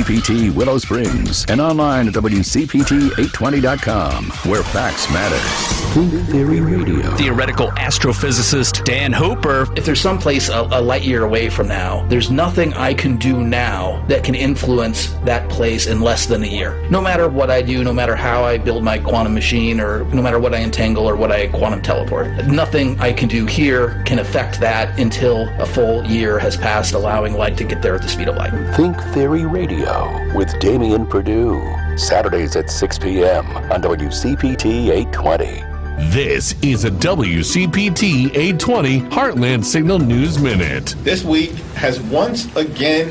WCPT Willow Springs and online at WCPT820.com, where facts matter. Think Theory Radio. Theoretical astrophysicist Dan Hooper. If there's someplace a light year away from now, there's nothing I can do now that can influence that place in less than a year. No matter what I do, no matter how I build my quantum machine, or no matter what I entangle or what I quantum teleport, nothing I can do here can affect that until a full year has passed, allowing light to get there at the speed of light. Think Theory Radio with Damian Perdue. Saturdays at 6 p.m. on WCPT 820. This is a WCPT 820 Heartland Signal News Minute. This week has once again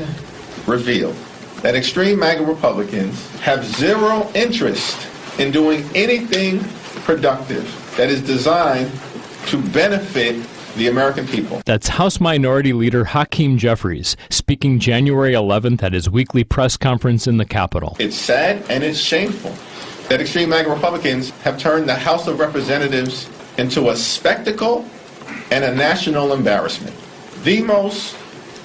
revealed that extreme MAGA Republicans have zero interest in doing anything productive that is designed to benefit the American people. That's House Minority Leader Hakeem Jeffries speaking January 11th at his weekly press conference in the Capitol. It's sad and it's shameful that extreme MAGA Republicans have turned the House of Representatives into a spectacle and a national embarrassment. The most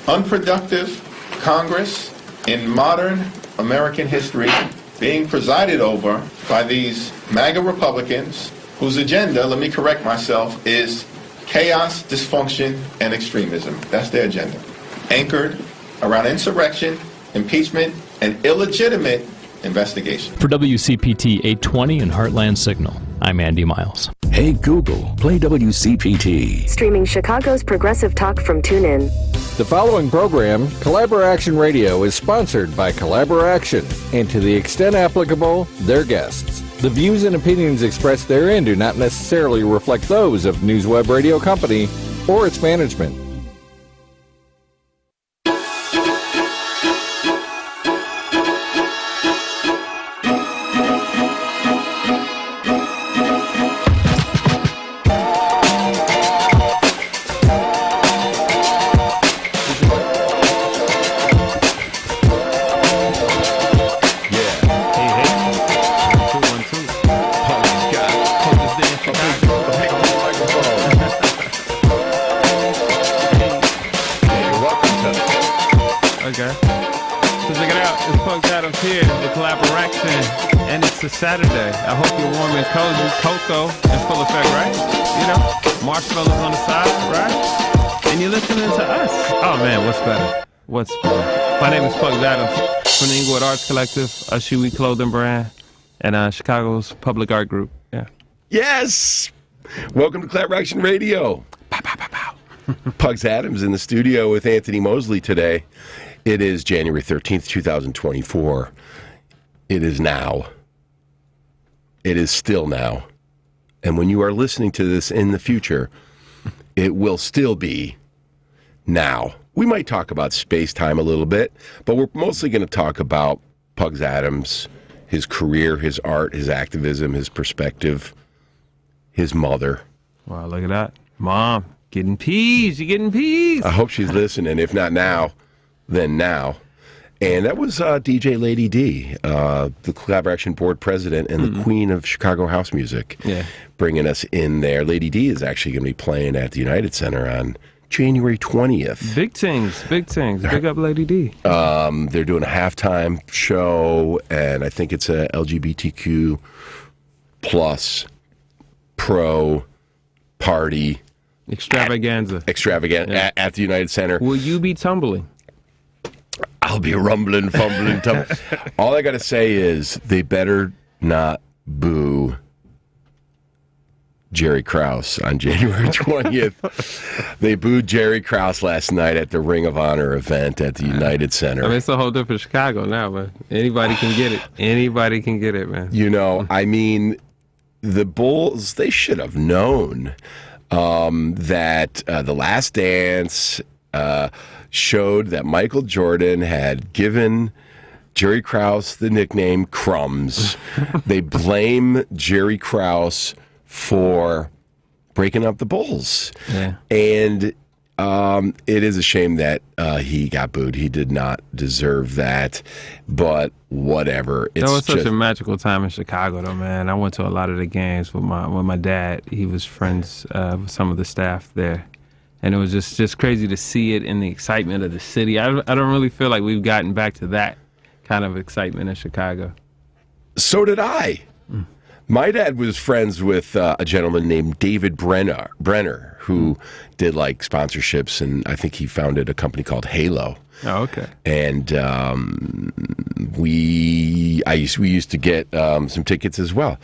unproductive Congress in modern American history, being presided over by these MAGA Republicans whose agenda, let me correct myself, is chaos, dysfunction, and extremism. That's their agenda. Anchored around insurrection, impeachment, and illegitimate investigation. For WCPT 820 and Heartland Signal, I'm Andy Miles. Hey Google, play WCPT. Streaming Chicago's progressive talk from TuneIn. The following program, Collaboraction Radio, is sponsored by Collaboraction, and to the extent applicable, their guests. The views and opinions expressed therein do not necessarily reflect those of NewsWeb Radio Company or its management. Saturday. I hope you're warm and cozy, cocoa in full effect, right? You know, marshmallows on the side, right? And you're listening to us. Oh man, what's better? What's better? My name is Pugz Adams from the Inglewood Arts Collective, a Shoe clothing brand, and Chicago's Public Art Group. Yeah. Yes. Welcome to Collaboration Radio. Pow, pow, pow, pow. Pugz Adams in the studio with Anthony Mosley today. It is January 13th, 2024. It is now. It is still now. And when you are listening to this in the future, it will still be now. We might talk about space-time a little bit, but we're mostly going to talk about Pugz Adams, his career, his art, his activism, his perspective, his mother. Wow, look at that. Mom, getting peas. You're getting peas. I hope she's listening. If not now, then now. And that was DJ Lady D, the Collaboration Board President and the Queen of Chicago house music, bringing us in there. Lady D is actually going to be playing at the United Center on January 20th. Big things, big things. Big up Lady D. They're doing a halftime show, and I think it's a LGBTQ plus pro party. Extravaganza. At the United Center. Will you be tumbling? I'll be rumbling, fumbling, tumbling. All I got to say is they better not boo Jerry Krause on January 20th. They booed Jerry Krause last night at the Ring of Honor event at the United Center. I mean, it's a whole different Chicago now, man. Anybody can get it. Anybody can get it, man. You know, I mean, the Bulls, they should have known that The Last Dance showed that Michael Jordan had given Jerry Krause the nickname Crumbs. They blame Jerry Krause for breaking up the Bulls. Yeah. And it is a shame that he got booed. He did not deserve that, but whatever. That was such a magical time in Chicago, though, man. I went to a lot of the games with my dad. He was friends with some of the staff there. And it was just crazy to see it in the excitement of the city. I don't really feel like we've gotten back to that kind of excitement in Chicago. So did I. My dad was friends with a gentleman named David Brenner, who did like sponsorships, and I think he founded a company called Halo. Oh, okay. And we used to get some tickets as well.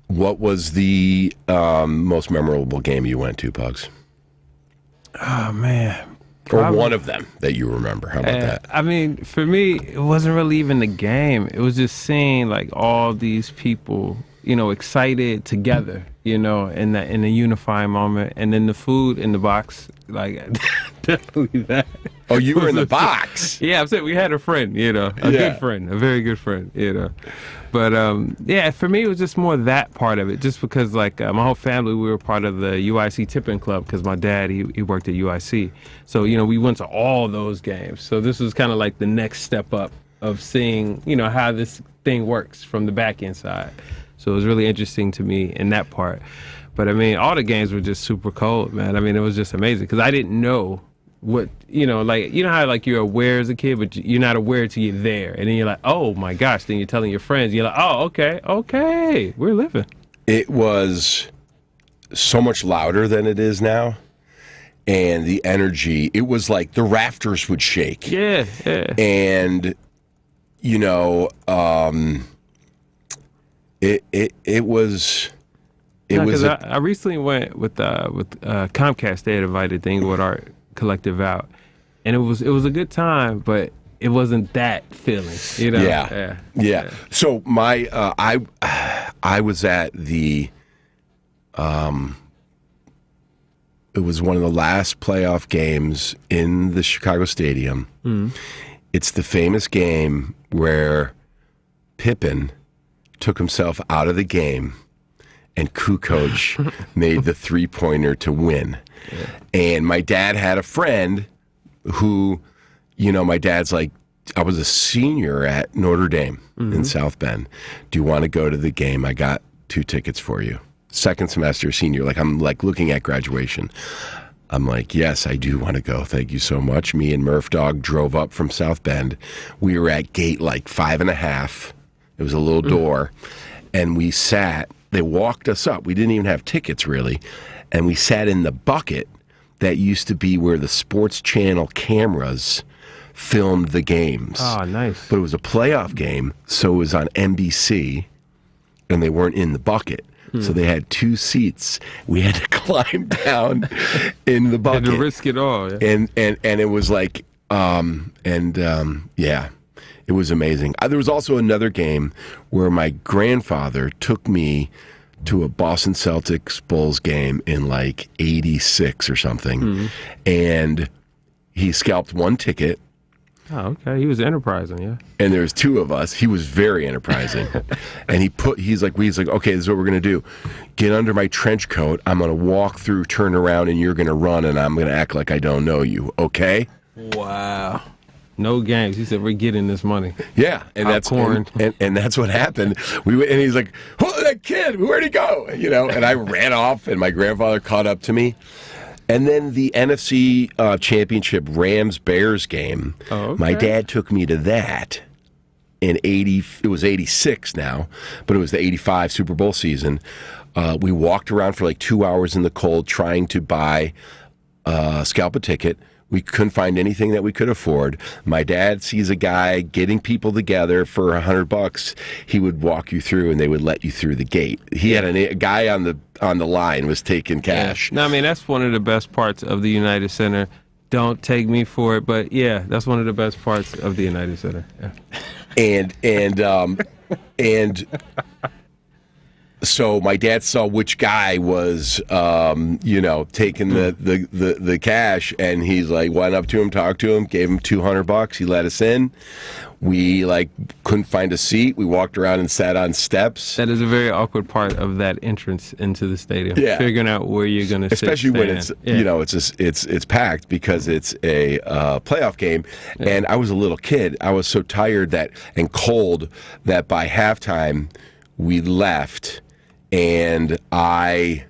What was the most memorable game you went to, Pugz? Oh, man. Or one of them that you remember. How about that? I mean, for me, it wasn't really even the game. It was just seeing like all these people, excited together, in a unifying moment, and then the food in the box, like definitely that. Oh, you were in the box. Yeah, I'm saying we had a friend, good friend, a very good friend, But for me, it was just more that part of it, just because like my whole family, we were part of the UIC tipping club because my dad, he worked at UIC. So, we went to all those games. So this was kind of like the next step up of seeing, how this thing works from the back end side. So it was really interesting to me in that part. But I mean, all the games were just super cold, man. I mean, it was just amazing because I didn't know what, how like you're aware as a kid, but you're not aware till you're there. And then you're like, oh my gosh, then you're telling your friends, you're like, oh, okay, we're living. It was so much louder than it is now. And the energy, it was like the rafters would shake. Yeah. And, it was... I recently went with Comcast. They had invited the Inglewood Art Collective out, and it was a good time, but it wasn't that feeling, Yeah. So my I was at the it was one of the last playoff games in the Chicago Stadium. It's the famous game where Pippen took himself out of the game and Kukoc made the three-pointer to win. Yeah. And my dad had a friend who, my dad's like, I was a senior at Notre Dame in South Bend. Do you want to go to the game? I got 2 tickets for you. Second semester, senior. Like, I'm like looking at graduation. I'm like, yes, I do want to go. Thank you so much. Me and Murph Dog drove up from South Bend. We were at gate like 5.5. It was a little door. And we sat. They walked us up. We didn't even have tickets, really. And we sat in the bucket that used to be where the Sports Channel cameras filmed the games. Oh, nice. But it was a playoff game, so it was on NBC, and they weren't in the bucket. So they had 2 seats. We had to climb down in the bucket. And to risk it all. Yeah. And it was like, it was amazing. There was also another game where my grandfather took me to a Boston Celtics Bulls game in like 86 or something. And he scalped 1 ticket. Oh, okay. He was enterprising, yeah. And there's 2 of us. He was very enterprising. And he's like, okay, this is what we're going to do. Get under my trench coat. I'm going to walk through, turn around, and you're going to run, and I'm going to act like I don't know you, okay? Wow. No games. He said, we're getting this money. Yeah, and that's what happened. We went, and he's like, "Oh, that kid, where'd he go?" And I ran off, and my grandfather caught up to me. And then the NFC Championship Rams-Bears game, my dad took me to that in it was 86 now, but it was the 85 Super Bowl season. We walked around for like 2 hours in the cold trying to scalp a ticket. We couldn't find anything that we could afford. My dad sees a guy getting people together for $100. He would walk you through, and they would let you through the gate. He had a guy on the line was taking cash. Yeah. No, I mean, that's one of the best parts of the United Center. Don't take me for it, but yeah, that's one of the best parts of the United Center. Yeah. And so my dad saw which guy was, taking the cash, and he's like, went up to him, talked to him, gave him $200. He let us in. We couldn't find a seat. We walked around and sat on steps. That is a very awkward part of that entrance into the stadium. Yeah. Figuring out where you're going to sit. Especially when it's it's packed because it's a playoff game. Yeah. And I was a little kid. I was so tired and cold that by halftime we left. And I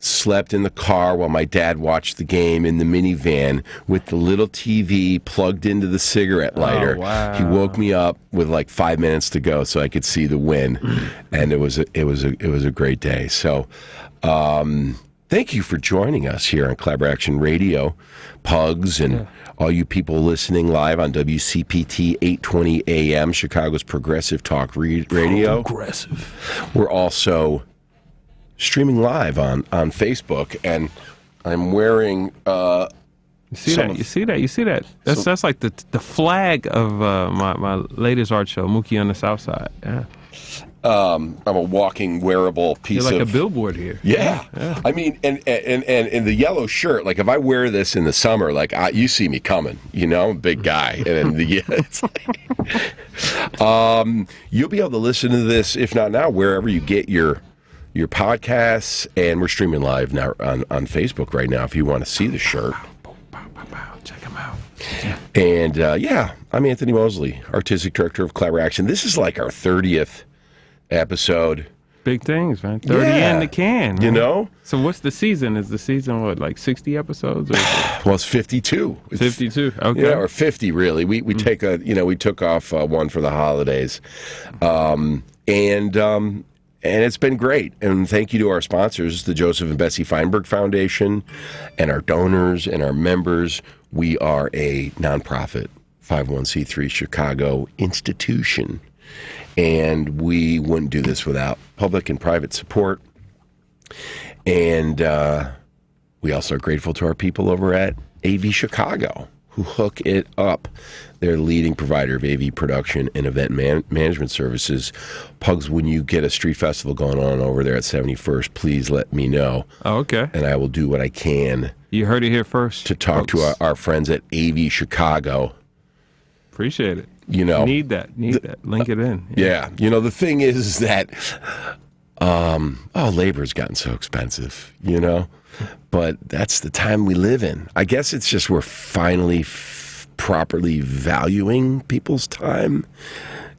slept in the car while my dad watched the game in the minivan with the little TV plugged into the cigarette lighter. Oh, wow. He woke me up with like 5 minutes to go so I could see the win, and it was a great day. So, thank you for joining us here on Collaboration Radio, Pugz, and all you people listening live on WCPT 820 AM, Chicago's Progressive Talk Radio. Progressive. We're also streaming live on Facebook, and I'm wearing You see that? That's like the flag of my latest art show, Mookie on the South Side. Yeah. I'm a walking wearable piece You're like of a billboard here. Yeah. I mean, and the yellow shirt, like if I wear this in the summer, like you see me coming, I'm a big guy, and it's like, you'll be able to listen to this, if not now, wherever you get your podcasts, and we're streaming live now on Facebook right now if you want to see the shirt. Check them out. And I'm Anthony Mosley, Artistic Director of Collaboration. This is like our 30th episode. Big things, man. 30 in the can. Man. So what's the season? Is the season, what, like 60 episodes? Or well, it's 52. 52, okay. Yeah, or 50, really. We take we took off one for the holidays. And it's been great. And thank you to our sponsors, the Joseph and Bessie Feinberg Foundation, and our donors and our members. We are a nonprofit 501c3 Chicago institution. And we wouldn't do this without public and private support. And we also are grateful to our people over at AV Chicago, who hook it up. They're the leading provider of AV production and event management services. Pugz, when you get a street festival going on over there at 71st, please let me know. Oh, okay. And I will do what I can. You heard it here first. To talk to our friends at AV Chicago. Appreciate it. Need that. Link it in. Yeah. The thing is that, labor's gotten so expensive, But that's the time we live in. I guess it's just we're finally properly valuing people's time,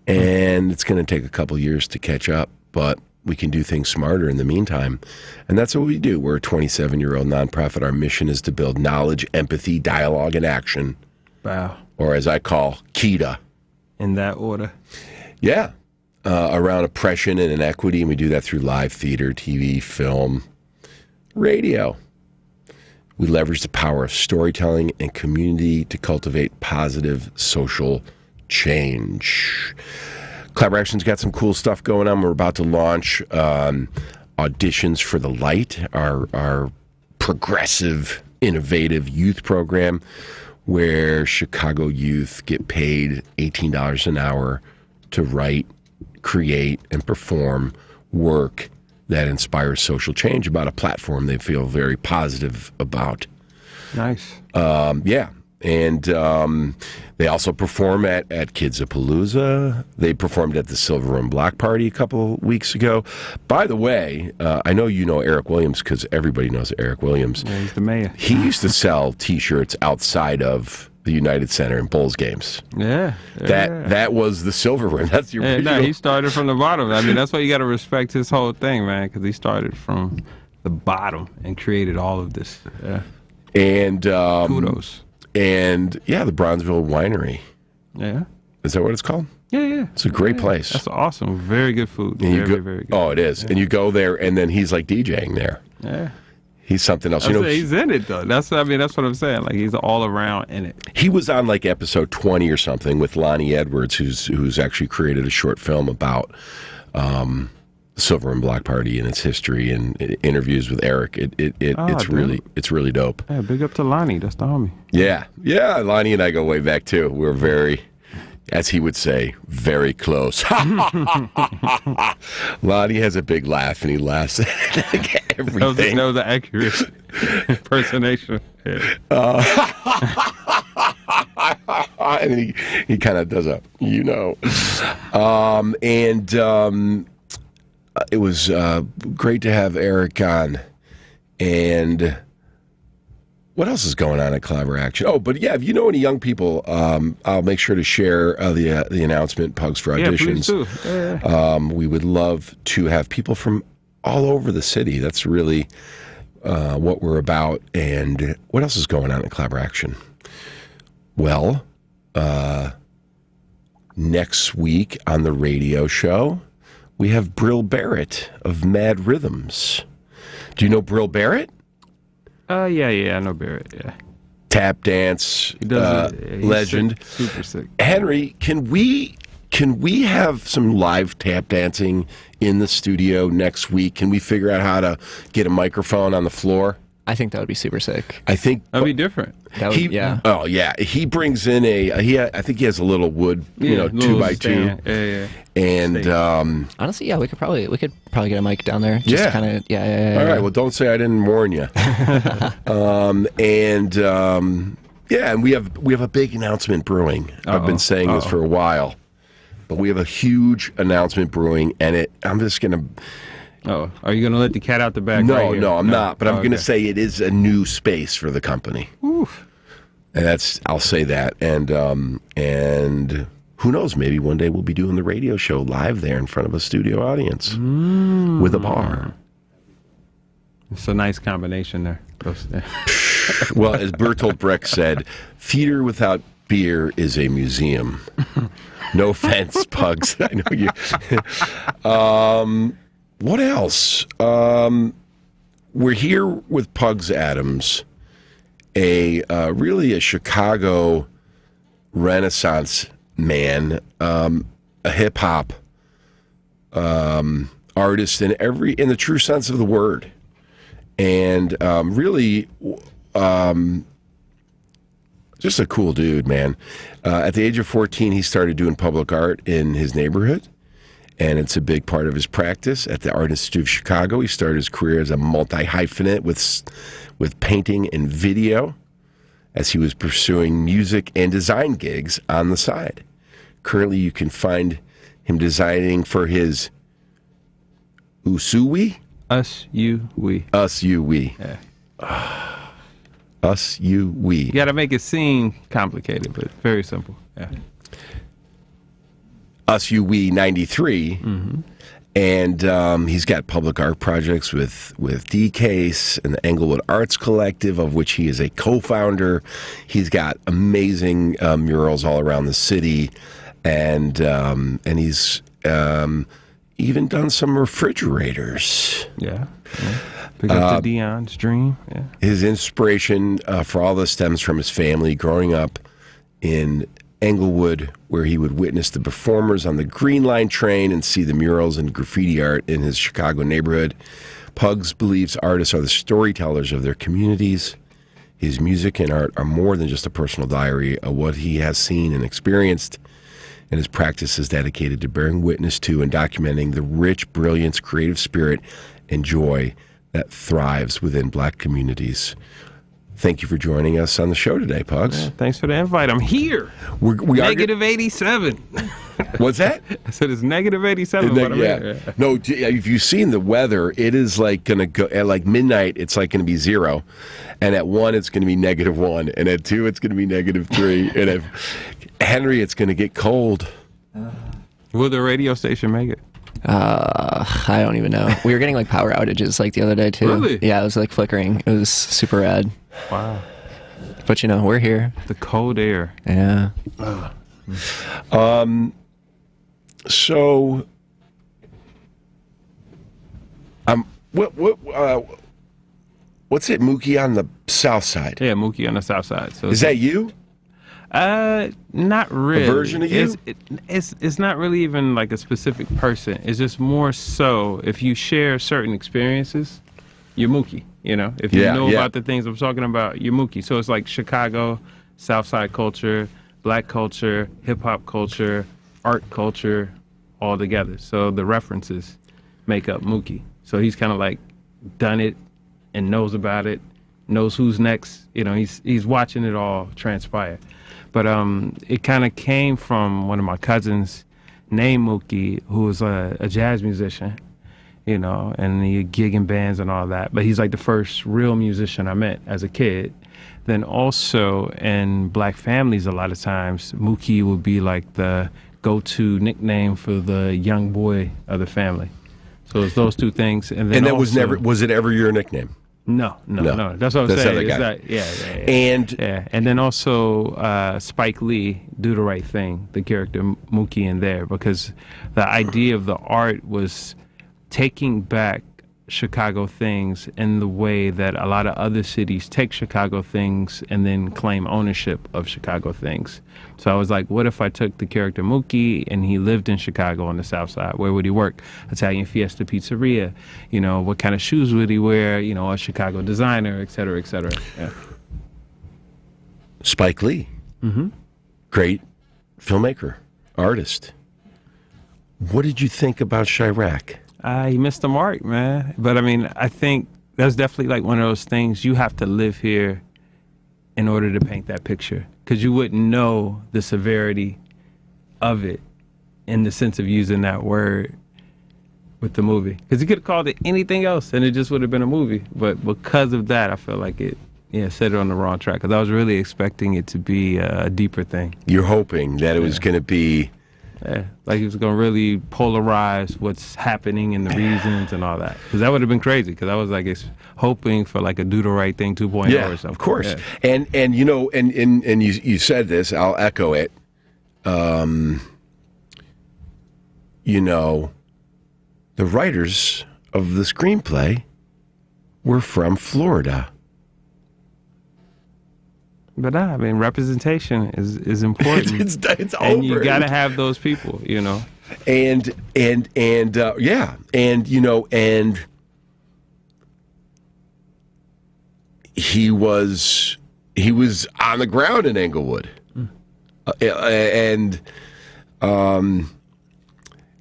and it's going to take a couple years to catch up, but we can do things smarter in the meantime. And that's what we do. We're a 27-year-old nonprofit. Our mission is to build knowledge, empathy, dialogue, and action. Wow. Or as I call, KEDA. In that order. Yeah. Around oppression and inequity, and we do that through live theater, TV, film, radio. We leverage the power of storytelling and community to cultivate positive social change. Collaboration's got some cool stuff going on. We're about to launch Auditions for the Light, our progressive, innovative youth program where Chicago youth get paid $18 an hour to write, create, and perform work that inspires social change about a platform they feel very positive about. Nice. Yeah. And they also perform at Kidsapalooza. They performed at the Silver Room Block Party a couple weeks ago. By the way, I know you know Eric Williams because everybody knows Eric Williams. Yeah, he's the mayor. He used to sell T-shirts outside of the United Center in Bulls games. Yeah. That was the Silver Room. That's your original. No, he started from the bottom. I mean, that's why you got to respect his whole thing, man, because he started from the bottom and created all of this. Yeah. And kudos. And the Bronzeville Winery. Yeah. Is that what it's called? Yeah. It's a great place. That's awesome. Very good food. And Very good. Oh, it is. Yeah. And you go there, and then he's like DJing there. Yeah. He's something else. He's in it though. That's what I'm saying. Like he's all around in it. He was on like episode 20 or something with Lonnie Edwards, who's actually created a short film about Silver and Block Party and its history and interviews with Eric. It's really dope. Yeah, big up to Lonnie. That's the homie. Yeah. Lonnie and I go way back too. We're very, as he would say, very close. Lonnie has a big laugh, and he laughs at everything. That was an accurate impersonation. Yeah. And he kind of does it was great to have Eric on. And what else is going on at Collaboration? Oh, but yeah, if you know any young people, I'll make sure to share the announcement, Pugz for Auditions. Yeah, please do. Yeah. We would love to have people from all over the city. That's really what we're about, and what else is going on in Collaboraction. Well, next week on the radio show, we have Brill Barrett of Mad Rhythms. Do you know Brill Barrett? Yeah, I know Barrett, yeah. Tap dance legend. Sick, super sick. Henry, can we have some live tap dancing in the studio next week? Can we figure out how to get a microphone on the floor? I think that would be super sick. I think that'd be different. Yeah. Oh yeah. He brings in I think he has a little wood, 2x2. Yeah. And honestly, yeah, we could probably get a mic down there. Just kind of yeah. All right. Well, don't say I didn't warn you. And we have a big announcement brewing. I've been saying this for a while, but we have a huge announcement brewing, and I'm just gonna. Oh, are you going to let the cat out the bag? No, I'm not. But I'm going to say it is a new space for the company. Oof. And I'll say that. And who knows? Maybe one day we'll be doing the radio show live there in front of a studio audience with a bar. It's a nice combination there. Well, as Bertolt Brecht said, theater without beer is a museum. No offense, Pugz. I know you. What else? We're here with Pugz Adams, really a Chicago Renaissance man, a hip hop artist in the true sense of the word, and really just a cool dude, man. At the age of 14, he started doing public art in his neighborhood. And it's a big part of his practice. At the Art Institute of Chicago, he started his career as a multi-hyphenate with painting and video as he was pursuing music and design gigs on the side. Currently, you can find him designing for his Us-U-We? Us-U-We. Us-U-We. Yeah. Us-U-We. You got to make it seem complicated, but very simple. Yeah. Us-U-We 93, and he's got public art projects with D-Case and the Englewood Arts Collective, of which he is a co-founder. He's got amazing murals all around the city, and he's even done some refrigerators. Yeah. Pick up to Dion's dream. Yeah. His inspiration for all this stems from his family growing up in Englewood, where he would witness the performers on the Green Line train and see the murals and graffiti art in his Chicago neighborhood. Pugz believes artists are the storytellers of their communities. His music and art are more than just a personal diary of what he has seen and experienced, and his practice is dedicated to bearing witness to and documenting the rich brilliance, creative spirit, and joy that thrives within Black communities. Thank you for joining us on the show today, Pugz. Yeah, thanks for the invite. I'm here. We negative 87. What's that? I said it's negative 87. But I'm here. No, if you've seen the weather, it is like going to go at like midnight. It's like going to be 0, and at 1 it's going to be -1, and at 2 it's going to be -3, and at Henry it's going to get cold. Will the radio station make it? I don't even know. We were getting like power outages like the other day too. Really? Yeah, it was like flickering. It was super rad. Wow. But we're here. The cold air. Yeah. So, what's it, Mookie on the south side? Yeah, Mookie on the south side. So is that you? Not really. A version of you? It's not really even like a specific person. It's just more so if you share certain experiences, you're Mookie. If you know about the things I'm talking about, you're Mookie. So it's like Chicago, South Side culture, Black culture, hip hop culture, art culture, all together. So the references make up Mookie. So he's kind of like done it and knows about it, knows who's next. He's watching it all transpire. But it kind of came from one of my cousins named Mookie, who was a jazz musician, and he gig in bands and all that. But he's like the first real musician I met as a kid. Then also in Black families, a lot of times, Mookie would be like the go-to nickname for the young boy of the family. So it's those two things. And then that was it ever your nickname? No. That's what I'm That's saying. the other It's guy. not, and then also Spike Lee, Do the Right Thing, the character Mookie in there, because the idea of the art was taking back Chicago things in the way that a lot of other cities take Chicago things and then claim ownership of Chicago things. So I was like, what if I took the character Mookie and he lived in Chicago on the South Side? Where would he work? Italian Fiesta Pizzeria. You know, what kind of shoes would he wear? You know, a Chicago designer, et cetera, et cetera. Yeah. Spike Lee. Mm-hmm. Great filmmaker, artist. What did you think about Chirac? He missed the mark, man. But I mean, I think that's definitely like one of those things. You have to live here in order to paint that picture, because you wouldn't know the severity of it in the sense of using that word with the movie. Because you could have called it anything else and it just would have been a movie. But because of that, I feel like it set it on the wrong track, because I was really expecting it to be a deeper thing. You're hoping that it was going to be... Yeah, like he was going to really polarize what's happening and the reasons and all that. Because that would have been crazy, because I was like hoping for like a Do the Right Thing 2.0 or something. Of course. Yeah. And you know, and you said this, I'll echo it. You know, the writers of the screenplay were from Florida. But I mean, representation is important. it's and over. you got to have those people, you know. And yeah, and you know, and he was on the ground in Englewood, and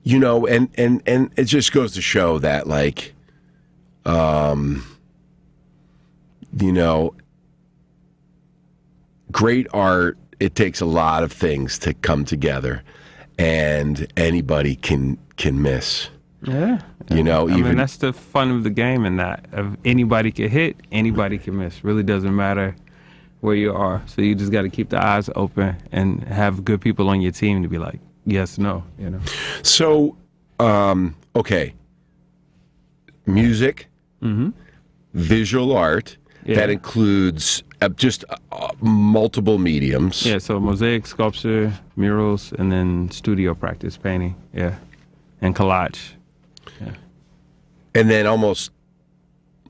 you know, and it just goes to show that, like, you know, great art, it takes a lot of things to come together, and anybody can miss. Yeah. You know, I mean, that's the fun of the game, in that of anybody can hit, anybody can miss. Really doesn't matter where you are. So you just got to keep the eyes open and have good people on your team to be like, yes, no, you know. So, okay, music, visual art, that includes just multiple mediums. Yeah, so mosaic, sculpture, murals, and then studio practice, painting, and collage. Yeah. And then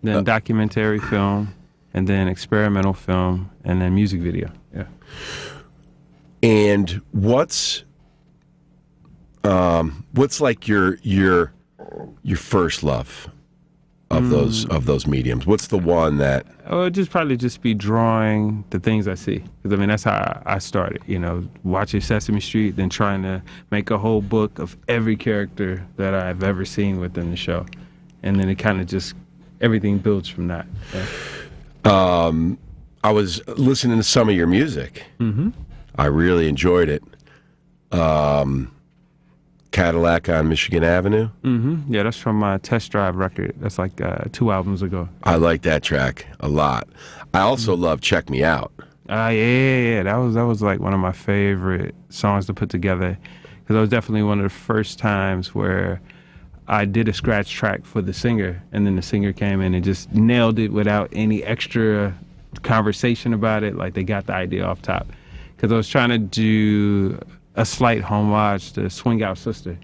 Then documentary film, and then experimental film, and then music video, yeah. And what's like your first love of those mediums? What's the one that? Oh, it'd probably be drawing the things I see. Because I mean, that's how I started. You know, watching Sesame Street, then trying to make a whole book of every character that I've ever seen within the show, and then it kind of just everything builds from that. Yeah. I was listening to some of your music. I really enjoyed it. Cadillac on Michigan Avenue. Yeah, that's from my Test Drive record. That's like 2 albums ago. I like that track a lot. I also love Check Me Out. Yeah. That was like one of my favorite songs to put together, because that was definitely one of the first times where I did a scratch track for the singer, and then the singer came in and just nailed it without any extra conversation about it. Like, they got the idea off top. Because I was trying to do a slight homage to Swing Out Sister,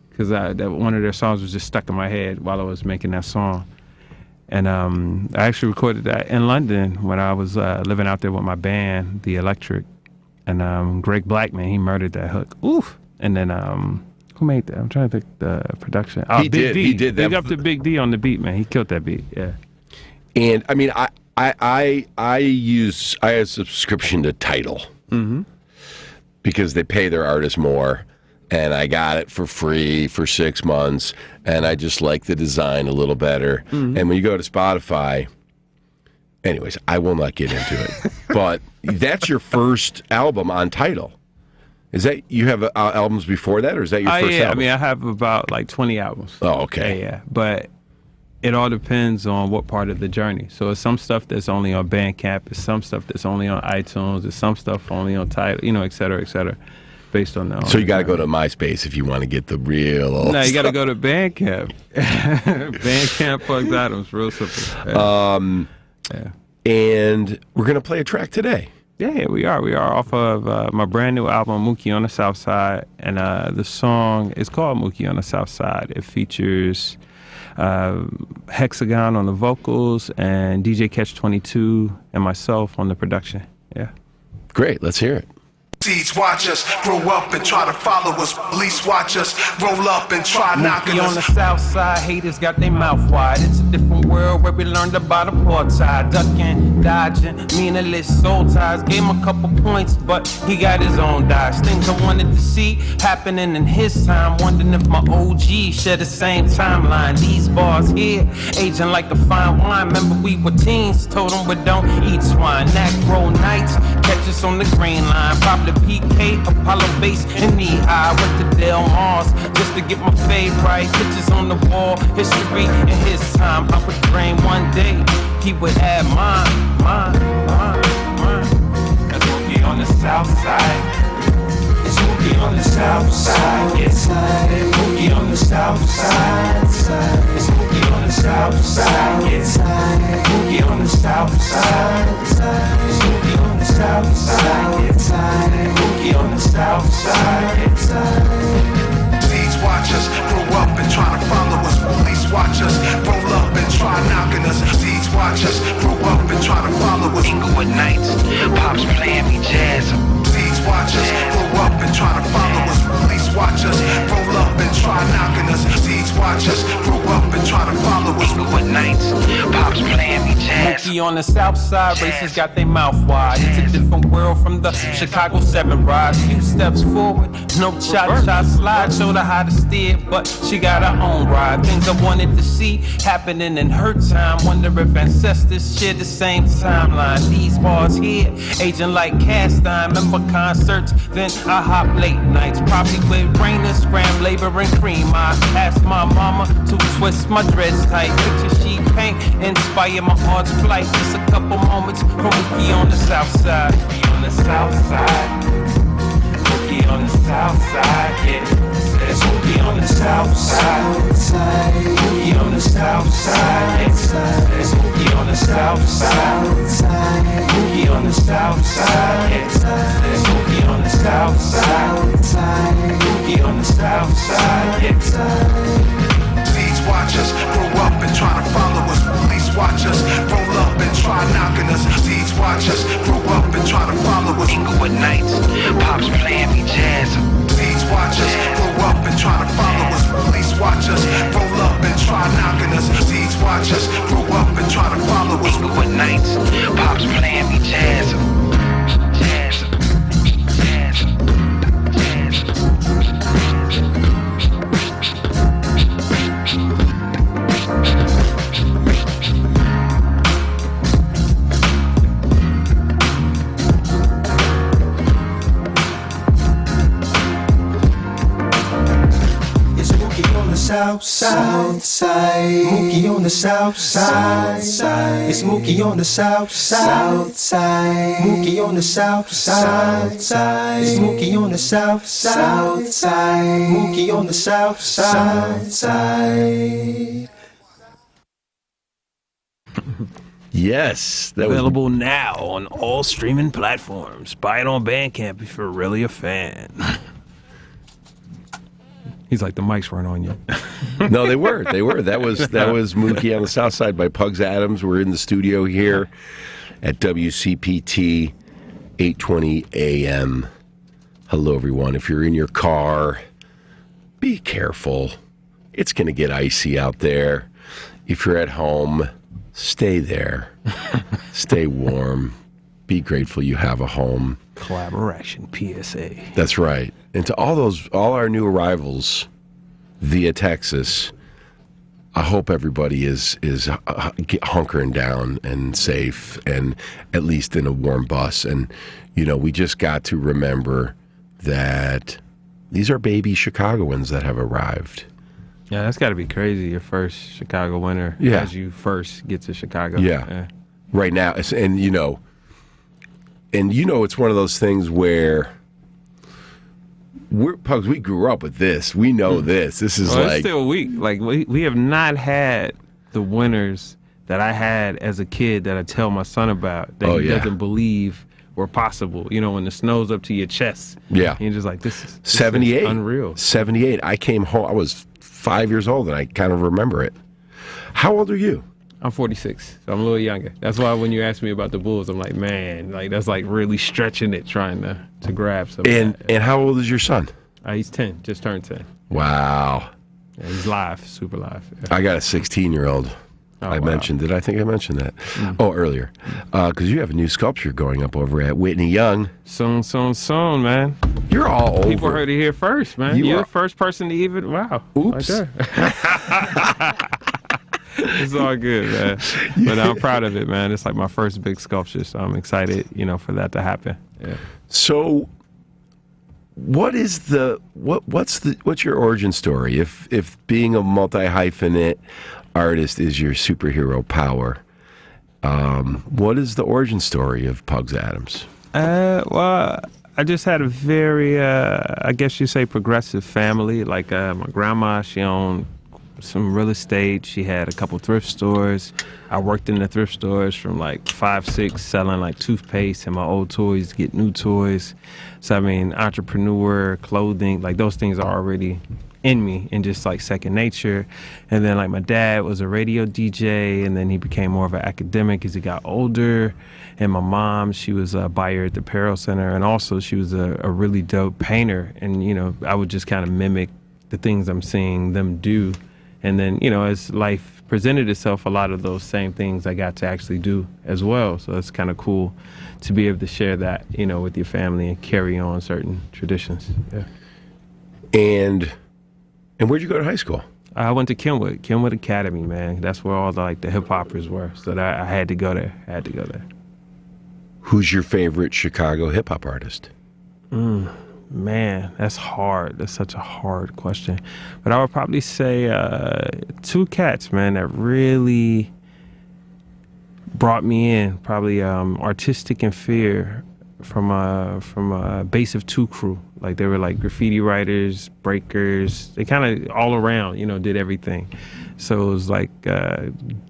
because that one of their songs was just stuck in my head while I was making that song. And I actually recorded that in London when I was living out there with my band, The Electric. And Greg Blackman, he murdered that hook. Oof. And then who made that? I'm trying to think the production. Oh, He did that. Big up to Big D on the beat, man. He killed that beat. Yeah. And I mean, I have a subscription to Tidal. Because they pay their artists more, and I got it for free for 6 months, and I just like the design a little better. And when you go to Spotify, anyways, I will not get into it. But that's your first album on Tidal. Is that, you have albums before that, or is that your first album? I mean, I have about like 20 albums. Oh, okay. Yeah. But it all depends on what part of the journey. So it's some stuff that's only on Bandcamp, it's some stuff that's only on iTunes, it's some stuff only on Tidal, you know, et cetera, et cetera. based on that. So you got to go to MySpace if you want to get the real old No, you got to stuff. go to Bandcamp. Bandcamp Pugz Adams, real simple. Yeah. And we're going to play a track today. Yeah, we are. We are off of my brand new album, Mookie on the South Side. And the song is called Mookie on the South Side. It features Hexagon on the vocals and DJ Catch 22 and myself on the production. Yeah. Great. Let's hear it. Seeds watch us, grow up and try to follow us. Police watch us, roll up and try knocking Mookie us. on the south side, haters got their mouth wide. It's a different world where we learned about apartheid. Ducking, dodging, meaningless soul ties. Gave him a couple points, but he got his own dice. Things I wanted to see happening in his time. Wondering if my OG share the same timeline. These bars here, aging like a fine wine. Remember we were teens, told them we don't eat swine. Nacro nights, catch us on the green line. Probably PK, Apollo base in the eye. Went to Del Mars just to get my fade right. Pictures on the wall, history in his time. I would dream one day he would add mine. That's Mookie on the south side. It's Mookie on the south side. It's Mookie on the south side. It's Mookie on the south side. It's Mookie on the south side. It's Mookie on the south side. It's Mookie on the south side. Seeds watch us, grow up and try to follow us. Police watch us, roll up and try knocking us. Seeds watch us, grow up and try to follow us. Inglewood nights, pops playing me jazz. Seeds watch us, grow up and try to follow us. Police watch us, roll up and try knocking us. Seeds watch us, grow up and try to follow us. Inglewood nights, pops playing me jazz. Mookie on the south side, racers got their mouth wide. It's a different world from the Chicago 7 ride. Few steps forward, no cha-cha slide. Showed her how to steer, but she got her own ride. Things I wanted to see happening in her time. Wonder if ancestors share the same timeline. These bars here, aging like cast iron. Remember concerts, then I hop late nights. Probably with rain and scram, labor and cream. I asked my mama to twist my dreads tight. Picture she paint, inspire my heart's flight. Just a couple moments from Mookie on the south side. Mookie on the south side. Mookie on the south side, yeah. Says Mookie on the south side. Mookie on the south side, yeah. Says Mookie on the south side. Mookie on the south side, yeah. Says Mookie on the south side. Mookie on the south side, yeah. Seeds watch us, grow up and try to follow us. Police watch us, roll up and try knocking us. Seeds watch us, grow up and try to follow us. Inglewood nights, pops playing me jazz. Seeds watch us, grow up and try to follow us. Police watch us, roll up and try knocking us. Seeds watch us, grow up and try to follow us. Inglewood nights, pops playing me jazz. South side, Mookie on the south side. It's Mookie on the south side. Mookie on the south side. It's Mookie on the south side. Mookie on the south side. Yes, that available now on all streaming platforms. Buy it on Bandcamp if you're really a fan. He's like, the mics weren't on yet. No, they were. They were. That was Mookie on the South Side by Pugz Adams. We're in the studio here at WCPT 820 AM. Hello, everyone. If you're in your car, be careful. It's going to get icy out there. If you're at home, stay there. Stay warm. Be grateful you have a home. Collaboration, PSA. That's right. And to all our new arrivals via Texas, I hope everybody is hunkering down and safe, and at least in a warm bus. And we just got to remember that these are baby Chicagoans that have arrived. Yeah, that's got to be crazy. Your first Chicago winter, as you first get to Chicago. Yeah. Right now, it's one of those things where Pugz, we grew up with this. We know this. This is it's still weak. Like we have not had the winners that I had as a kid that I tell my son about that he doesn't believe were possible. You know, when the snow's up to your chest. Yeah. And you're just like, this is 78. Unreal. 78. I came home. I was 5 years old, and I kind of remember it. How old are you? I'm 46, so I'm a little younger. That's why when you ask me about the Bulls, I'm like, man, like that's like really stretching it, trying to grab something. And how old is your son? He's 10, just turned 10. Wow. Yeah, he's live, super live. Yeah. I got a 16-year-old. Mentioned. Did I think I mentioned that? Oh, earlier. Because you have a new sculpture going up over at Whitney Young. Soon, man. You're all over. People heard it here first, man. You're the first person to even, wow. Oops. Right there. It's all good, man. But I'm proud of it, man. It's like my first big sculpture, so I'm excited, for that to happen. Yeah. So, what's your origin story? If being a multi-hyphenate artist is your superhero power, what is the origin story of Pugz Adams? Well, I just had a very, I guess you say, progressive family. Like my grandma, she owned some real estate. She had a couple thrift stores. I worked in the thrift stores from like 5, 6, selling like toothpaste and my old toys to get new toys. So I mean, entrepreneur, clothing, like those things are already in me and just like second nature. And then like my dad was a radio DJ, and then he became more of an academic as he got older. And my mom, she was a buyer at the Apparel Center, and also she was a really dope painter. And I would just kind of mimic the things I'm seeing them do. And then, as life presented itself, a lot of those same things I got to actually do as well. So it's kind of cool to be able to share that, with your family and carry on certain traditions. Yeah. And where'd you go to high school? I went to Kenwood Academy, man. That's where all the hip hoppers were. So I had to go there. Who's your favorite Chicago hip hop artist? Man, that's hard. That's such a hard question. But I would probably say 2 cats, man, that really brought me in. Probably Artistic and Fear from a Base of 2 crew. Like they were like graffiti writers, breakers. They kind of all around, did everything. So it was like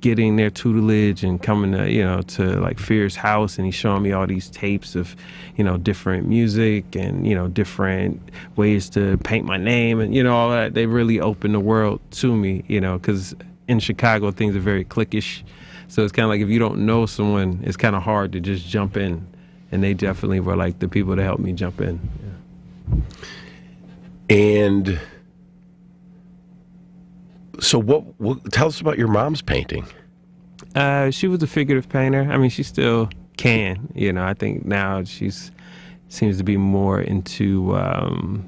getting their tutelage and coming to, to like Fear's house, and he's showing me all these tapes of, different music and, different ways to paint my name and, all that. They really opened the world to me, because in Chicago, things are very cliquish. So it's kind of like if you don't know someone, it's kind of hard to just jump in. And they definitely were like the people that helped me jump in. Yeah. And so what tell us about your mom's painting. She was a figurative painter. I mean, she still can, I think now seems to be more into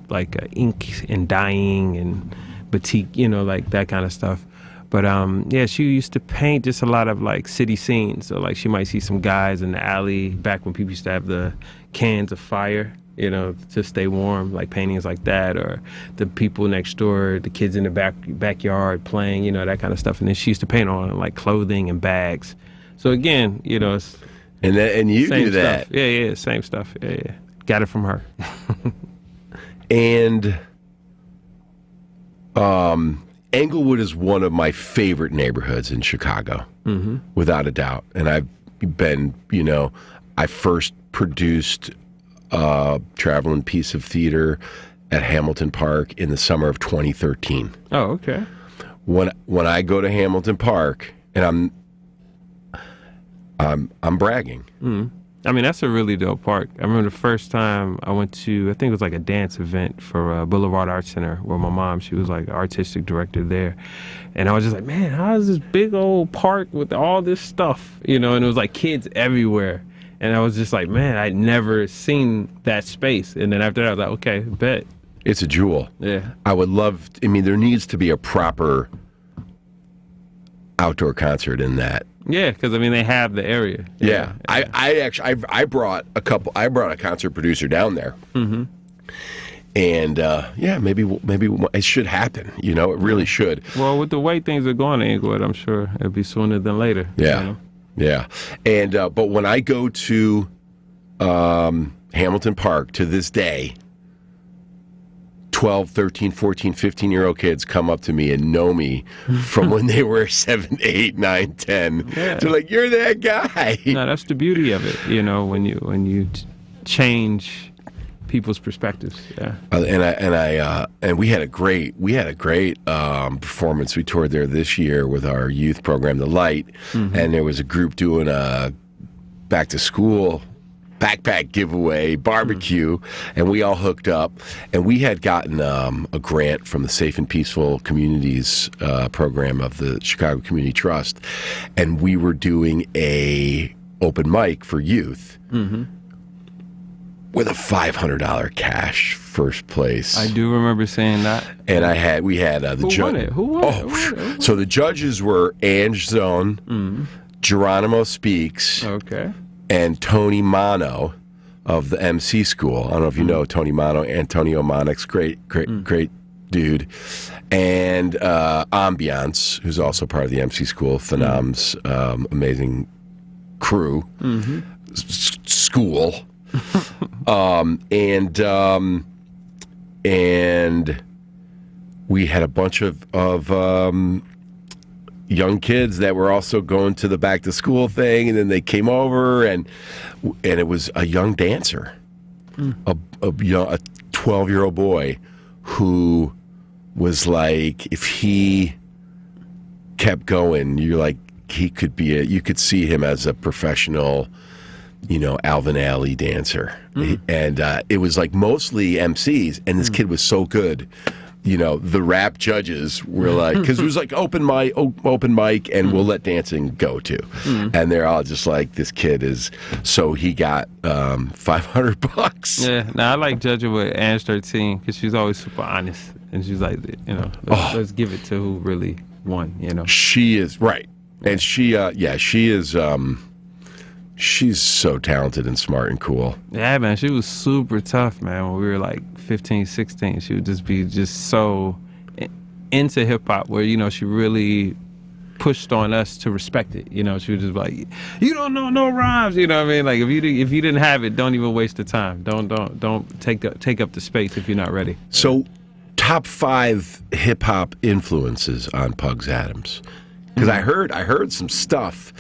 like ink and dyeing and batik, like that kind of stuff. But yeah, she used to paint just a lot of like city scenes. So like she might see some guys in the alley back when people used to have the cans of fire, to stay warm, like paintings like that, or the people next door, the kids in the backyard playing, that kind of stuff. And then she used to paint on like clothing and bags. So again, it's and you do that. Stuff. Yeah, same stuff. Yeah. Got it from her. And Englewood is one of my favorite neighborhoods in Chicago, without a doubt. And I've been, I first produced a traveling piece of theater at Hamilton Park in the summer of 2013. Oh, okay. When I go to Hamilton Park, and I'm bragging. I mean, that's a really dope park. I remember the first time I went to, I think it was like a dance event for Boulevard Arts Center, where my mom, she was like artistic director there. And I was just like, man, how is this big old park with all this stuff? And it was like kids everywhere. And I was just like, man, I'd never seen that space. And then after that, I was like, okay, bet. It's a jewel. Yeah. I would love, there needs to be a proper outdoor concert in that. Yeah, because they have the area. Yeah. I brought a concert producer down there. And yeah, maybe it should happen. It really should. Well, with the way things are going in Englewood, I'm sure it'll be sooner than later. Yeah. Yeah. And but when I go to Hamilton Park to this day, 12, 13, 14, 15-year-old kids come up to me and know me from when they were 7, 8, 9, 10. Yeah. They're like, "You're that guy." No, that's the beauty of it, you know, when you change people's perspectives. Yeah. And we had a great performance. We toured there this year with our youth program, The Light, and there was a group doing a back to school backpack giveaway barbecue, and we all hooked up, and we had gotten a grant from the Safe and Peaceful Communities program of the Chicago Community Trust, and we were doing a open mic for youth with a $500 cash first place. I do remember saying that. And we had the judge. Who won it? So the judges were Ange Zone, Geronimo Speaks, and Tony Mano of the MC School. I don't know if you know Tony Mano, Antonio Monix, great dude, and Ambiance, who's also part of the MC School, Phenom's amazing crew, school. And we had a bunch of young kids that were also going to the back to school thing, and then they came over, and it was a young dancer, a 12-year-old boy who was like, if he kept going, you're like, he could be you could see him as a professional, Alvin Alley dancer. And it was like mostly MCs, and this kid was so good. The rap judges were like, because it was like open mic, and we'll let dancing go too. And they're all just like, this kid is, so he got $500. Yeah, now I like judging with Ange 13 because she's always super honest, and she's like, let's give it to who really won. She is right, and she is. She's so talented and smart and cool. Yeah, man, she was super tough, man. When we were like 15, 16, she would just be so into hip-hop where, she really pushed on us to respect it. She was just like, you don't know no rhymes, you know what I mean? Like, if you didn't have it, don't even waste the time. Don't take up the space if you're not ready. So, top 5 hip-hop influences on Pugz Adams. Because I heard some stuff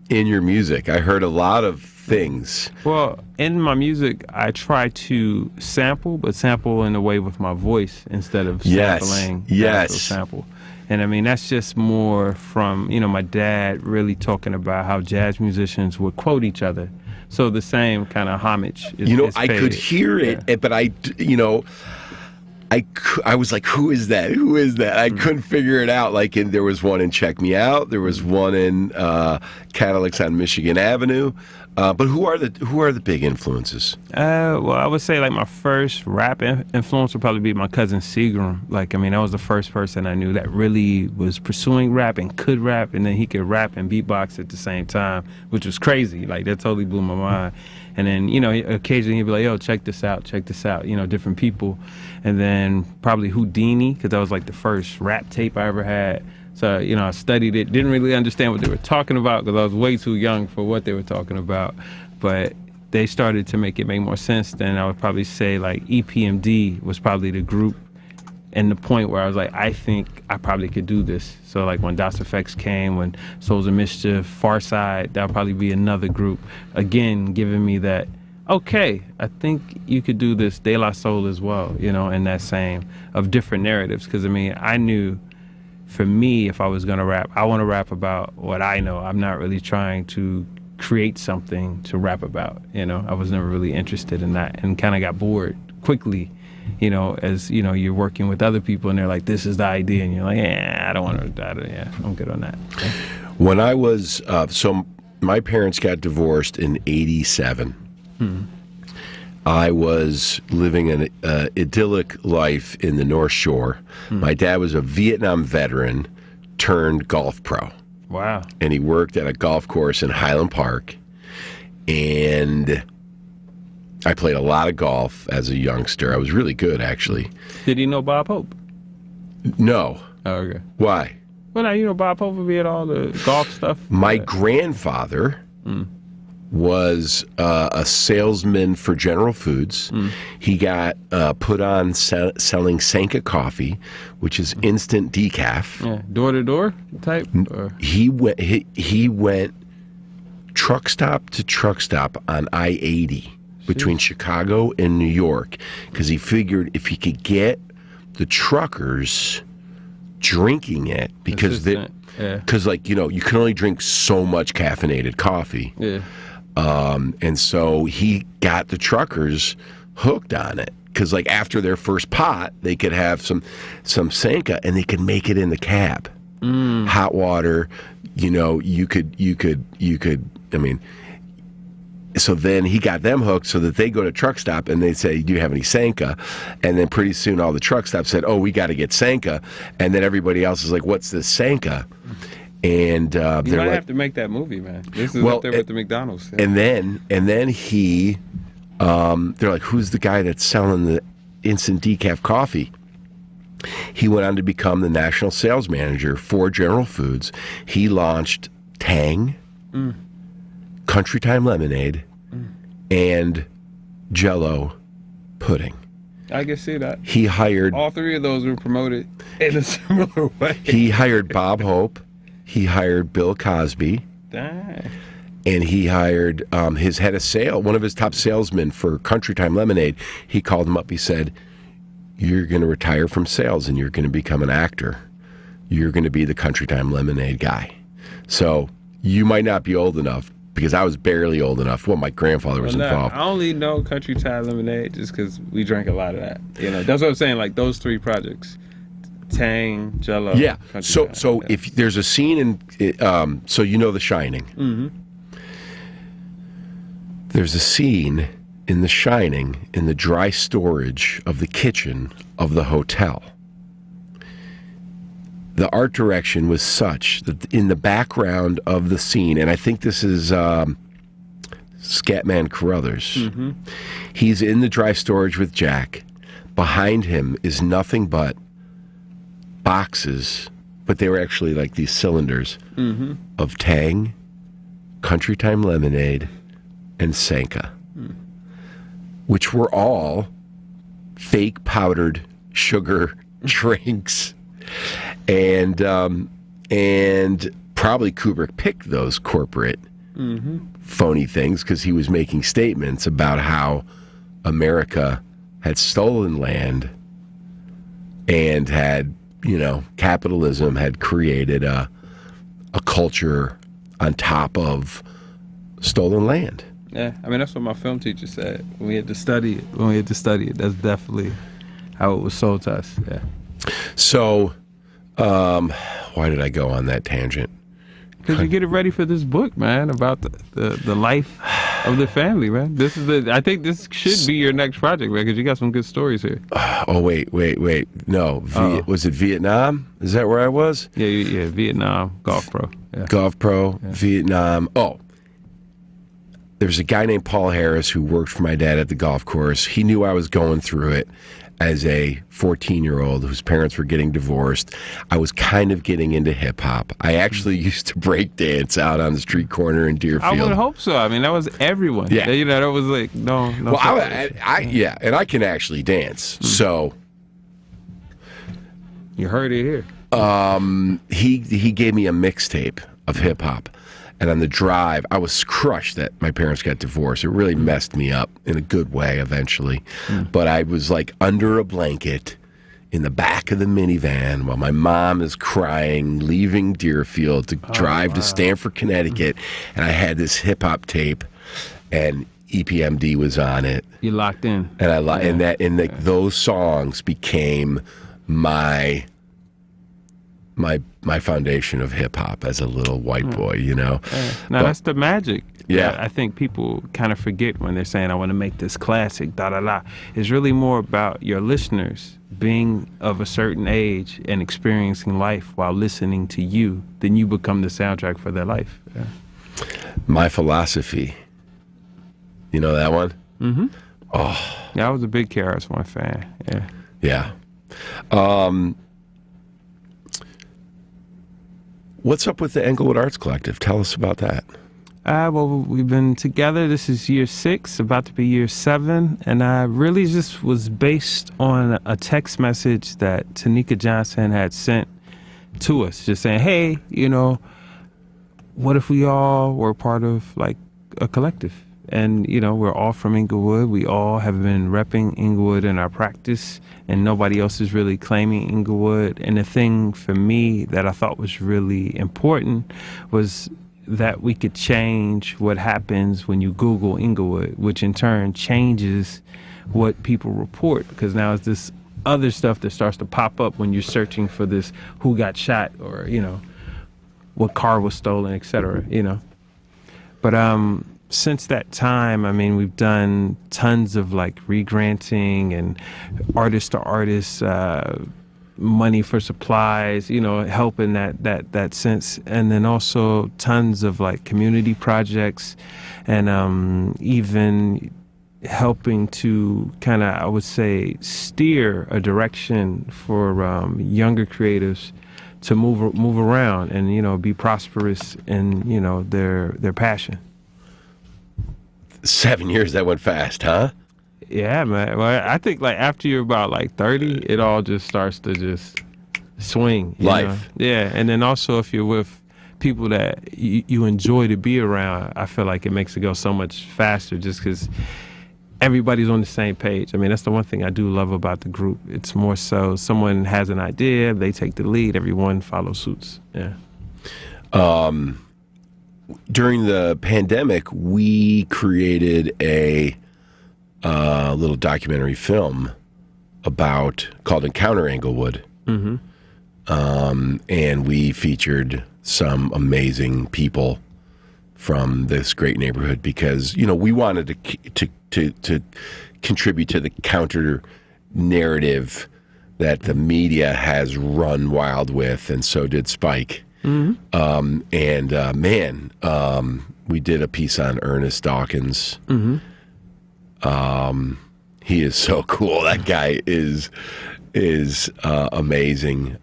in your music. I heard a lot of things. Well, in my music, I try to sample, but sample in a way with my voice instead of sampling the actual sample. And I mean, that's just more from, my dad really talking about how jazz musicians would quote each other. So the same kind of homage is I paid. could hear it, but I was like, who is that? Who is that? I couldn't figure it out. Like, there was one in Check Me Out. There was one in Cadillacs on Michigan Avenue. But who are the big influences? Well, I would say like my first rap influence would probably be my cousin Seagram. Like, I mean, that was the first person I knew that really was pursuing rap and could rap, and then he could rap and beatbox at the same time, which was crazy. Like, that totally blew my mind. And then, occasionally he'd be like, yo, check this out, different people. And then probably Houdini, because that was like the first rap tape I ever had. So, I studied it, didn't really understand what they were talking about because I was way too young for what they were talking about. But they started to make it make more sense. Then I would probably say like EPMD was probably the group and the point where I was like, I think I probably could do this. So like when Das Effects came, when Souls of Mischief, Farside, that'll probably be another group. Again, giving me that, okay, I think you could do this De La Soul as well, in that same, of different narratives. Because I mean, I knew for me, if I was going to rap, I want to rap about what I know. I'm not really trying to create something to rap about, I was never really interested in that and kind of got bored quickly, as, you're working with other people and they're like, this is the idea. And you're like, I don't want to, I'm good on that. When I was, so my parents got divorced in 87. I was living an idyllic life in the North Shore. My dad was a Vietnam veteran turned golf pro. Wow. And he worked at a golf course in Highland Park. And I played a lot of golf as a youngster. I was really good, actually. Did he know Bob Hope? No. Oh, okay. Why? Well, now, Bob Hope would be at all the golf stuff. My grandfather was a salesman for General Foods. He got put on selling Sanka coffee, which is instant decaf. Yeah, door-to-door type? Or? He went truck stop to truck stop on I-80 between Chicago and New York because he figured if he could get the truckers drinking it, because like, you know, you can only drink so much caffeinated coffee. Yeah. And so he got the truckers hooked on it because, like, after their first pot, they could have some Sanka and they could make it in the cab. Hot water, you know, you could. I mean, so then he got them hooked so that they go to truck stop and they say, "Do you have any Sanka?" And then pretty soon all the truck stops said, "Oh, we got to get Sanka," and then everybody else is like, "What's this Sanka?" And you they're might like, have to make that movie, man. This is up there with the McDonald's thing. And then he, they're like, "Who's the guy that's selling the instant decaf coffee?" He went on to become the national sales manager for General Foods. He launched Tang, Country Time Lemonade, and Jell-O pudding. I can see that. He hired... All three of those were promoted in a similar way. He hired Bob Hope. He hired Bill Cosby. Dang. And he hired his head of sale, one of his top salesmen for Country Time Lemonade. He called him up. He said, "You're going to retire from sales and you're going to become an actor. You're going to be the Country Time Lemonade guy." So you might not be old enough, because I was barely old enough. Well, my grandfather was involved. I only know Country Time Lemonade just because we drank a lot of that. You know, that's what I'm saying. Like those three projects, Tang, Jell-O. Yeah. Country So if there's a scene in, so you know The Shining. Mm-hmm. There's a scene in The Shining in the dry storage of the kitchen of the hotel. The art direction was such that in the background of the scene, and I think this is Scatman Carruthers, he's in the dry storage with Jack. Behind him is nothing but boxes, but they were actually like these cylinders of Tang, Country Time Lemonade, and Sanka, which were all fake powdered sugar drinks. And probably Kubrick picked those corporate phony things because he was making statements about how America had stolen land and had, you know, capitalism had created a culture on top of stolen land. Yeah, I mean, that's what my film teacher said when we had to study it. That's definitely how it was sold to us. Yeah. So, why did I go on that tangent? Because you get it ready for this book, man, about the life of the family, man. I think this should be your next project, man, because you got some good stories here. Oh, wait. No, was it Vietnam? Is that where I was? Yeah, Vietnam, Golf Pro. Yeah. Golf Pro, yeah. Vietnam. Oh, there's a guy named Paul Harris who worked for my dad at the golf course. He knew I was going through it as a 14-year-old whose parents were getting divorced. I was kind of getting into hip-hop. I actually used to break dance out on the street corner in Deerfield. I would hope so. I mean, that was everyone. Yeah. You know, that was like, no. Well, yeah, and I can actually dance. So. You heard it here. He gave me a mixtape of hip-hop. And on the drive, I was crushed that my parents got divorced. It really messed me up in a good way eventually. But I was like under a blanket in the back of the minivan while my mom is crying, leaving Deerfield to drive to Stamford, Connecticut. And I had this hip-hop tape, and EPMD was on it. You locked in. And those songs became my foundation of hip-hop as a little white boy, you know. Now, that's the magic. Yeah. I think people kind of forget when they're saying, I want to make this classic, da-da-da. It's really more about your listeners being of a certain age and experiencing life while listening to you. Then you become the soundtrack for their life. Yeah. My Philosophy. You know that one? Mm-hmm. Oh. Yeah, I was a big KRS-One fan. Yeah. What's up with the Englewood Arts Collective? Tell us about that. Well, we've been together. This is year 6, about to be year 7. And I really just was based on a text message that Tanika Johnson had sent to us, just saying, hey, you know, what if we all were part of like a collective? And, you know, we're all from Inglewood. We all have been repping Inglewood in our practice, and nobody else is really claiming Inglewood. And the thing for me that I thought was really important was that we could change what happens when you Google Inglewood, which in turn changes what people report, because now it's this other stuff that starts to pop up when you're searching for this who got shot or, you know, what car was stolen, etc., you know. But since that time, I mean, we've done tons of like re-granting and artist to artist money for supplies, you know, help in that sense. And then also tons of like community projects and even helping to kind of, I would say, steer a direction for younger creatives to move around and, you know, be prosperous in, you know, their passion. 7 years, that went fast, huh? Yeah, man. Well, I think like after you're about like 30, it all just starts to just swing. Life. Know? Yeah, and then also if you're with people that you enjoy to be around, I feel like it makes it go so much faster just because everybody's on the same page. I mean, that's the one thing I do love about the group. It's more so someone has an idea, they take the lead, everyone follows suits. Yeah. During the pandemic, we created a little documentary film called Encounter Inglewood. Mm-hmm. And we featured some amazing people from this great neighborhood because, you know, we wanted to contribute to the counter narrative that the media has run wild with, and so did Spike. Mm-hmm. We did a piece on Ernest Dawkins. Mm-hmm. He is so cool. That guy is amazing.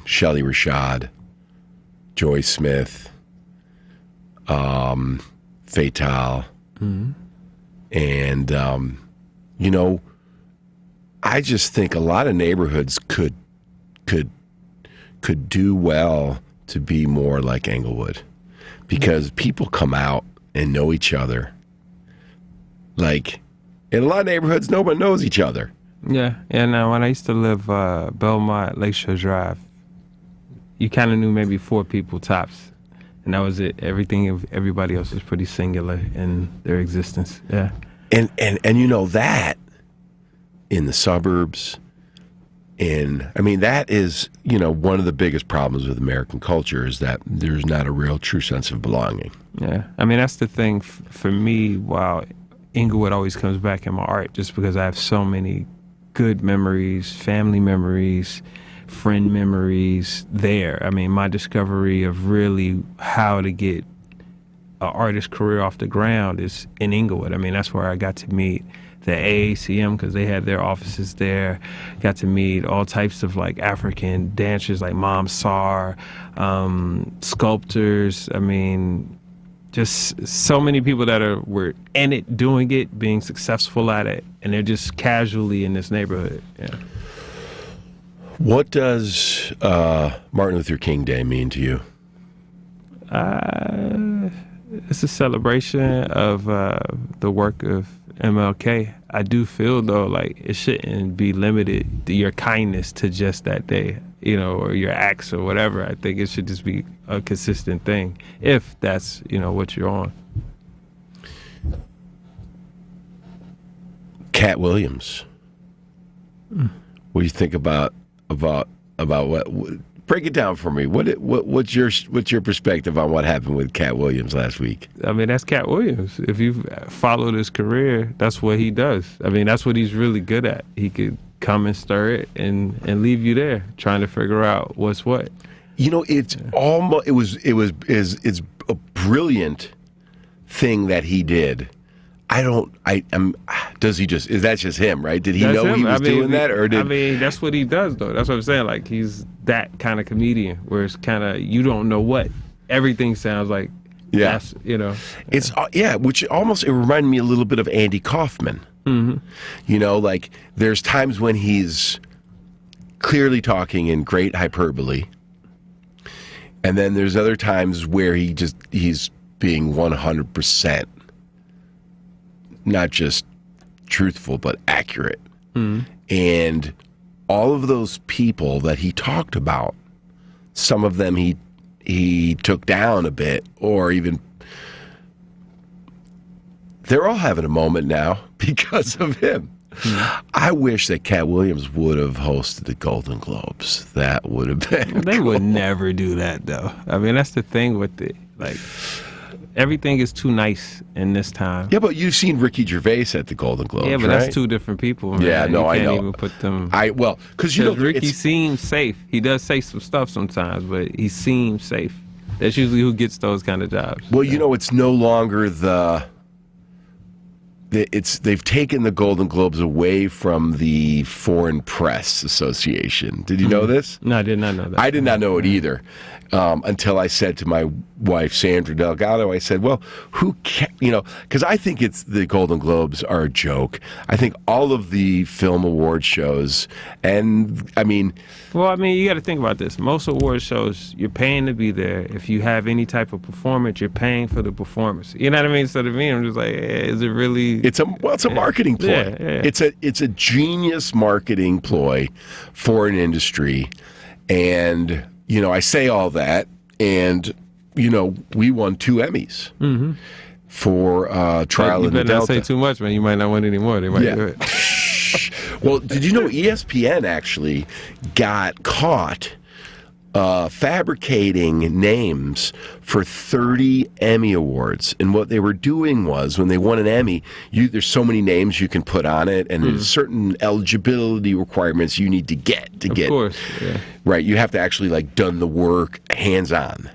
Shelley Rashad, Joy Smith, Fatal, mm-hmm. And you know, I just think a lot of neighborhoods could do well to be more like Inglewood, because people come out and know each other. Like, in a lot of neighborhoods, nobody knows each other. Yeah, and when I used to live Belmont, Lakeshore Drive, you kind of knew maybe 4 people tops, and that was it. Everybody else was pretty singular in their existence. Yeah, and you know that in the suburbs. And I mean, that is, you know, one of the biggest problems with American culture is that there's not a real true sense of belonging. Yeah, I mean, that's the thing for me. While Inglewood always comes back in my art, just because I have so many good memories, family memories, friend memories there. I mean, my discovery of really how to get an artist career off the ground is in Inglewood. I mean, that's where I got to meet the AACM, because they had their offices there. Got to meet all types of like African dancers like Mom Sar, sculptors. I mean, just so many people that were in it, doing it, being successful at it, and they're just casually in this neighborhood. Yeah. What does Martin Luther King Day mean to you? It's a celebration of the work of MLK. I do feel though like it shouldn't be limited to your kindness to just that day, you know, or your acts or whatever. I think it should just be a consistent thing, if that's, you know, what you're on. Cat Williams. What do you think about what? Break it down for me. What's your perspective on what happened with Cat Williams last week? I mean, that's Cat Williams. If you've followed his career, that's what he does. I mean, that's what he's really good at. He could come and stir it and leave you there trying to figure out what's what. You know, it's almost it's a brilliant thing that he did. Does he just, is that just him, right? Did he know he was doing that, or did? I mean, that's what he does, though. That's what I'm saying. Like, he's that kind of comedian where it's kind of, you don't know what. Everything sounds like Yeah. That's, you know. It's which it reminded me a little bit of Andy Kaufman. Mm-hmm. You know, like there's times when he's clearly talking in great hyperbole, and then there's other times where he's being 100% not just truthful but accurate. Mm-hmm. And all of those people that he talked about, some of them he took down a bit, or even they're all having a moment now because of him. I wish that Cat Williams would have hosted the Golden Globes. That would have been They cool. would never do that, though. I mean, that's the thing with it. Like, everything is too nice in this time. Yeah, but you've seen Ricky Gervais at the Golden Globes, Yeah, but right? that's two different people, man. Yeah, no, you can't I know. even put them. Because you know, Ricky seems safe. He does say some stuff sometimes, but he seems safe. That's usually who gets those kind of jobs. Well, you know, it's no longer they've taken the Golden Globes away from the Foreign Press Association. Did you know this? No, I did not know that. I did not know it either until I said to my wife, Sandra Delgado, I said, well, because I think the Golden Globes are a joke. I think all of the film award shows, and I mean... Well, you got to think about this. Most award shows, you're paying to be there. If you have any type of performance, you're paying for the performance. You know what I mean? So to me, I'm just like, is it really... It's a marketing ploy. Yeah. It's a genius marketing ploy for an industry. And, you know, I say all that, and, you know, we won 2 Emmys for Trial in the Delta. You better not say too much, man. You might not win any more. They might do it. Well, did you know ESPN actually got caught fabricating names for 30 Emmy Awards? And what they were doing was, when they won an Emmy, there's so many names you can put on it, and there's certain eligibility requirements you need to get. Of course, yeah. Right, you have to actually, like, done the work hands-on.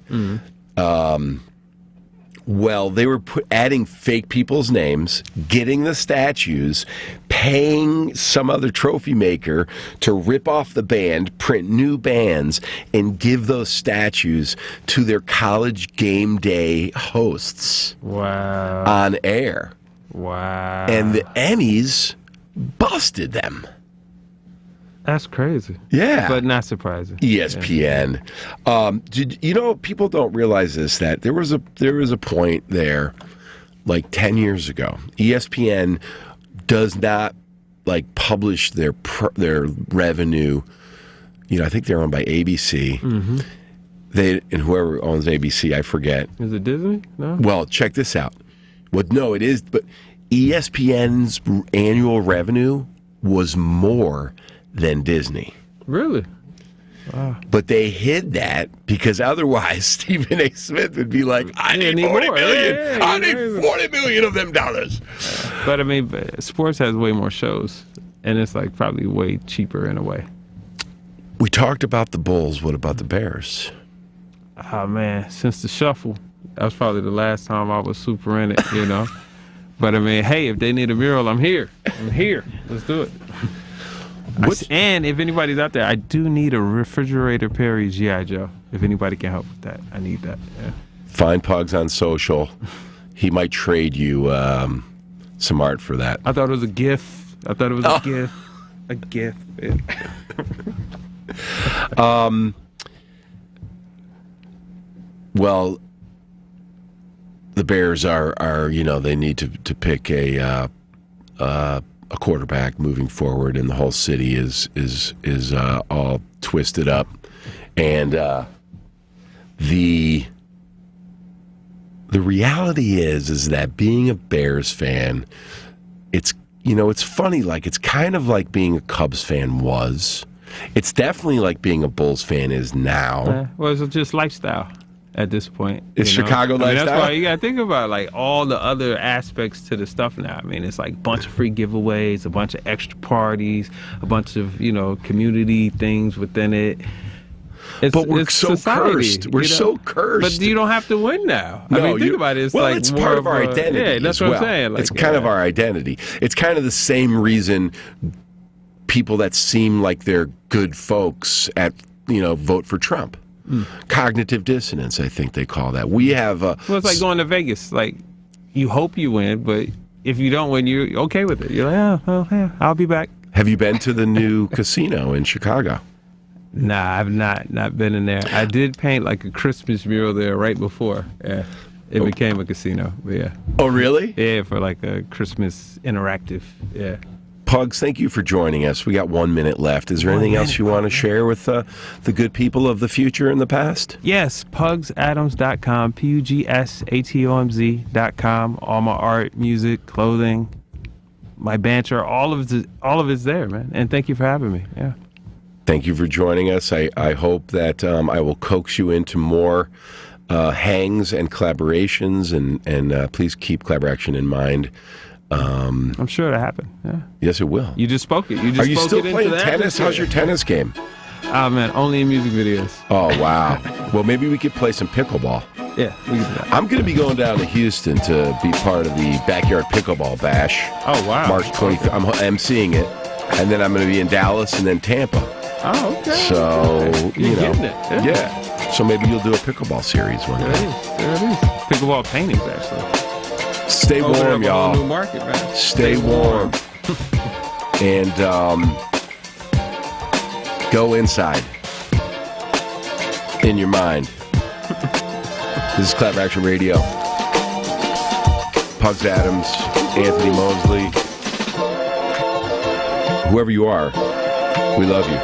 Well, they were adding fake people's names, getting the statues, paying some other trophy maker to rip off the band, print new bands, and give those statues to their college game day hosts. Wow. On air. Wow. And the Emmys busted them. That's crazy. Yeah. But not surprising. ESPN. People don't realize this, that there was a point there, like 10 years ago. ESPN does not publish their revenue. You know, I think they're owned by ABC. Mm-hmm. And whoever owns ABC, I forget. Is it Disney? No. Well, check this out. No, it is. But ESPN's annual revenue was more than Disney. Really? Wow. But they hid that because otherwise Stephen A. Smith would be like, I need 40 million. Yeah, I need 40 million of them dollars. But sports has way more shows, and it's probably way cheaper in a way. We talked about the Bulls. What about the Bears? Oh man, since the shuffle, that was probably the last time I was super in it, you know. But hey, if they need a mural, I'm here. Let's do it. And if anybody's out there, I do need a refrigerator Perry's G.I. Joe. If anybody can help with that, I need that. Yeah. Find Pugz on social. He might trade you some art for that. I thought it was a gift. A gift. A gift. Well, the Bears are they need to pick a quarterback moving forward, and the whole city is all twisted up, and the reality is that being a Bears fan, it's funny, it's kind of like being a Cubs fan was. It's definitely like being a Bulls fan is now. Well, it's just lifestyle at this point. It's Chicago lifestyle. That's why you got to think about all the other aspects to the stuff now. It's a bunch of free giveaways, a bunch of extra parties, a bunch of community things within it. But we're so cursed. We're so cursed. But you don't have to win now. No, think about it. It's part of our identity. Yeah, that's what I'm saying. It's kind of our identity. It's kind of the same reason people that seem like they're good folks vote for Trump. Cognitive dissonance, I think they call that. We have... well, it's like going to Vegas. Like, you hope you win, but if you don't win, you're okay with it. You're like, yeah, I'll be back. Have you been to the new casino in Chicago? Nah, I've not been in there. I did paint like a Christmas mural there right before. Yeah, it became a casino. But yeah. Oh, really? Yeah, for like a Christmas interactive. Yeah. Pugz, thank you for joining us. We got 1 minute left. Is there anything else you want to share with the good people of the future and the past? Yes, PugzAdams.com, PugzAtomz.com. All my art, music, clothing, my banter, all of it's there, man. And thank you for having me. Yeah. Thank you for joining us. I hope that I will coax you into more hangs and collaborations, and please keep Collaboration in mind. I'm sure it'll happen. Yeah. Yes, it will. You just spoke it. Are you still playing tennis? How's your tennis game? Oh, man, only in music videos. Oh, wow. Well, maybe we could play some pickleball. Yeah, we can do that. I'm going to be going down to Houston to be part of the Backyard Pickleball Bash. Oh, wow. March 23rd. I'm emceeing it. And then I'm going to be in Dallas and then Tampa. Oh, okay. So, You're getting it. Yeah. So maybe you'll do a pickleball series one day. There it is. Pickleball paintings, actually. Stay warm, y'all. New market, man. Stay warm. And go inside. In your mind. This is Collaboration Radio. Pugz Adams, Anthony Mosley. Whoever you are, we love you.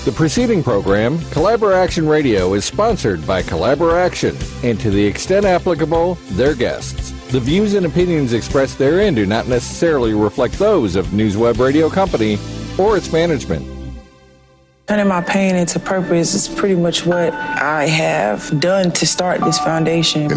The preceding program, Collaboration Radio, is sponsored by Collaboration, and to the extent applicable, their guests. The views and opinions expressed therein do not necessarily reflect those of NewsWeb Radio Company or its management. Turning my pain into purpose is pretty much what I have done to start this foundation.